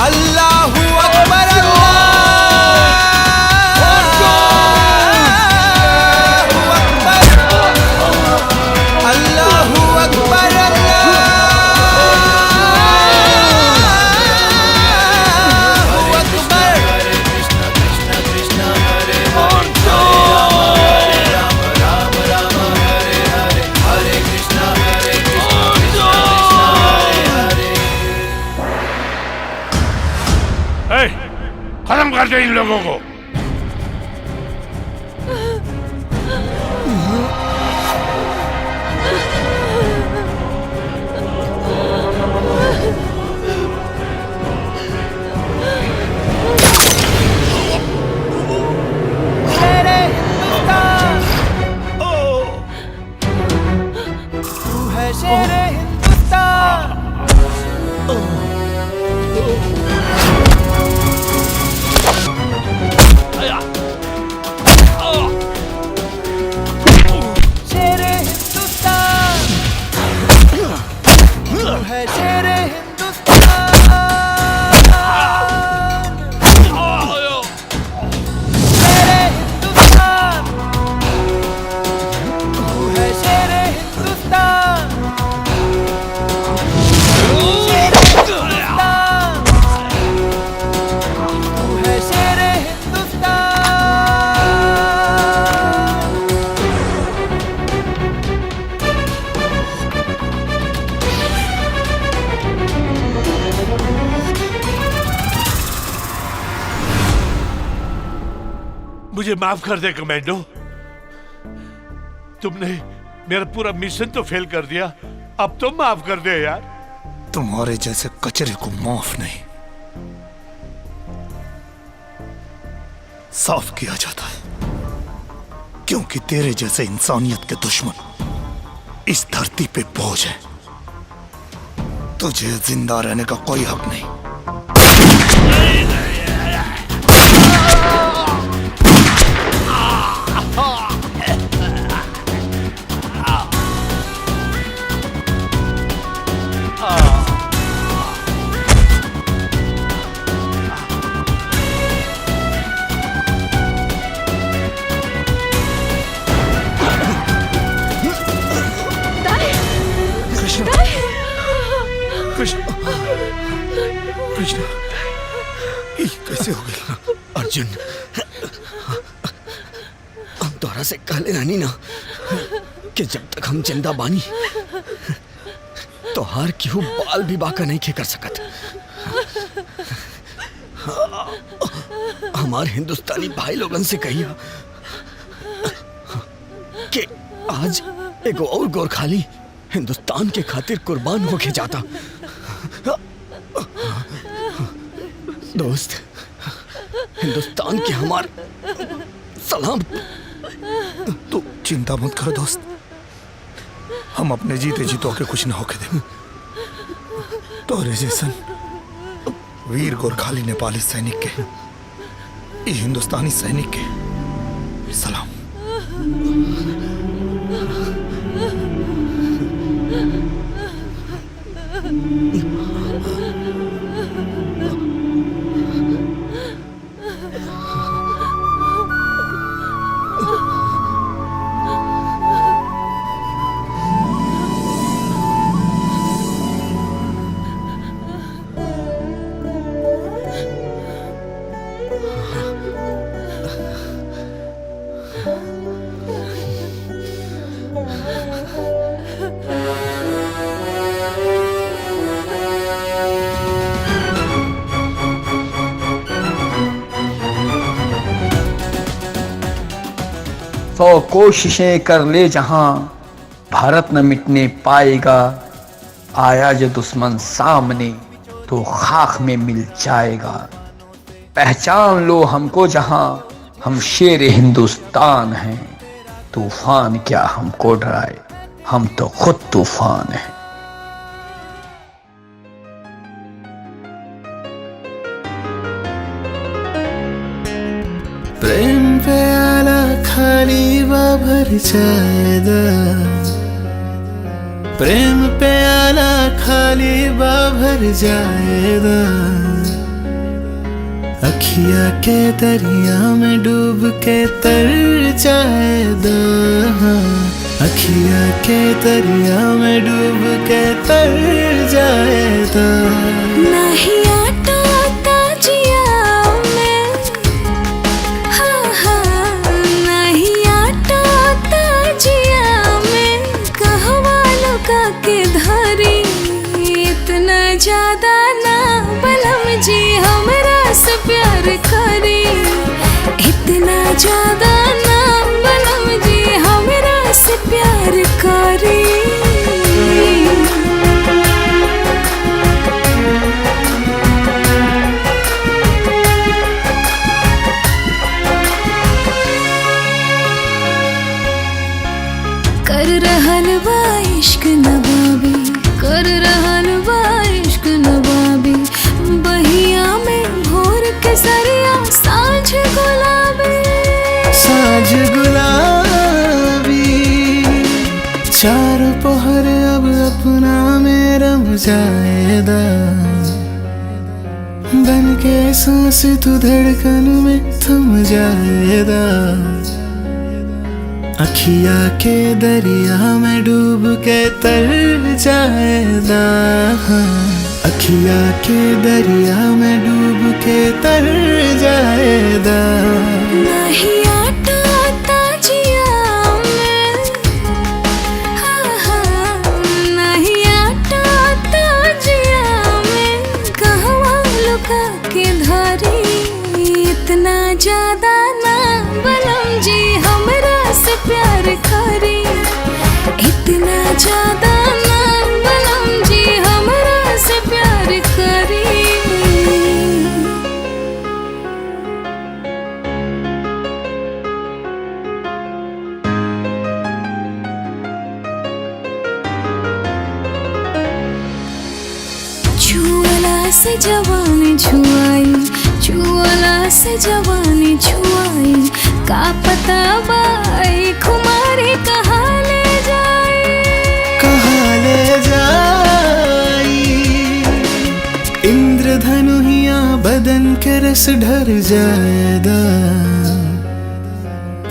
अल्लाहू अकबर अल्लाहू अकबर अल्लाहू अकबर। हरे कृष्णा कृष्णा कृष्णा हरे हरे राम राम राम हरे हरे हरे कृष्णा कृष्णा कृष्णा हरे हरे। खत्म कर दे इन लोगों को। शेरे हिंदुस्तान तू है शेरे हिंदुस्तान। शेरे हिंदुस्तान तू है शेरे हिंदुस्तान। शेरे हिंदुस्तान तू है शेरे हिंदुस्तान। शेरे हिंदुस्तान तू है शेरे हिंदुस्तान। मुझे माफ कर दे कमेंडो। तुमने मेरा पूरा मिशन तो फेल कर दिया, अब तो माफ कर दे यार। तुम्हारे जैसे कचरे को माफ नहीं, साफ किया जाता है, क्योंकि तेरे जैसे इंसानियत के दुश्मन इस धरती पे बोझ है। तुझे जिंदा रहने का कोई हक नहीं। कृष्ण, ये कैसे हो गया? अर्जुन, हम तोरा से कहले रहनी ना कि जब तक हम जिंदा बानी तो हार क्यों बाल भी बाका नहीं खे कर सकत। हमारे हिंदुस्तानी भाई लोगन से कहिया कि आज एगो और गोरखाली हिंदुस्तान के खातिर कुर्बान होके जाता। दोस्त, हिंदुस्तान के हमार सलाम। तू चिंता मत कर दोस्त, हम अपने जीते जीतो के कुछ ना होके दे। तोरे जैसन वीर गोरखाली नेपाली सैनिक के, ये हिंदुस्तानी सैनिक के सलाम। सौ कोशिशें कर ले जहां भारत न मिटने पाएगा। आया जो दुश्मन सामने तो खाक में मिल जाएगा। पहचान लो हमको जहां हम शेर हिंदुस्तान हैं। तूफान क्या हमको डराए, हम तो खुद तूफान हैं। प्रेम प्याला खाली भर जाएगा। प्रेम प्याला खाली भर जाएगा। अखिया के दरिया में डूब के तर जाएदा, अखिया के दरिया में डूब के तर जाएदा। नहीं आटा ताजिया में, हाँ हाँ नहीं आटा ताजिया में, कहवा लुका के धारी इतना ज्यादा ना बलम जी हमरा से प्यार करी, इतना ज्यादा ना बलम जी हमरा से प्यार करी। कर रहल बा इश्क नवाबी, कर रहल बा इश्क नवाबी, बहिया में भोर के सरिया साँझ गुलाबी, साँझ गुलाबी। चारों पहर अब अपना में रम जाएदा, बन के सांस तू धड़कन में थम जाएदा। अखिया के दरिया में डूब के तर जाएदा, अखिया के दरिया में डूब के तर जाएदा। नहीं आटा ताजिया में, हाँ हाँ नहीं आटा ताजिया में, कहवा लुका के धारी इतना ज्यादा ना बलम जी हमरा से प्यार करी, इतना ज्यादा ना बलम जी हमरा से प्यार करी। छुअला से जवानी छुआई, छुअला से जवानी छुआई, का पता बाई खुमारी कहाँ ले जाए, कहाँ ले जाई। इंद्रधनुहिया बदन के रस ढर जाएदा,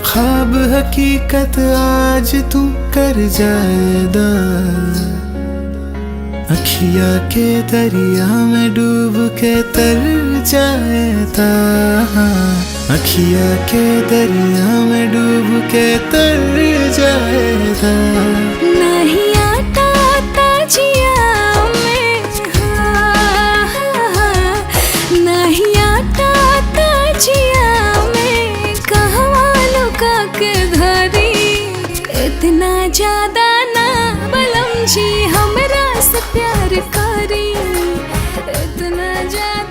ख्वाब हकीकत आज तू कर जाएदा। अखिया के दरिया में डूब के तर जाएदा, अखिया के दरिया में डूब के तर जाएदा। नहीं आटा ताजिया में, हाँ हाँ हाँ नहीं आटा ताजिया में, कहवा लुका के धारी इतना ज्यादा ना बलम जी हमरा से प्यार करी, इतना ज्यादा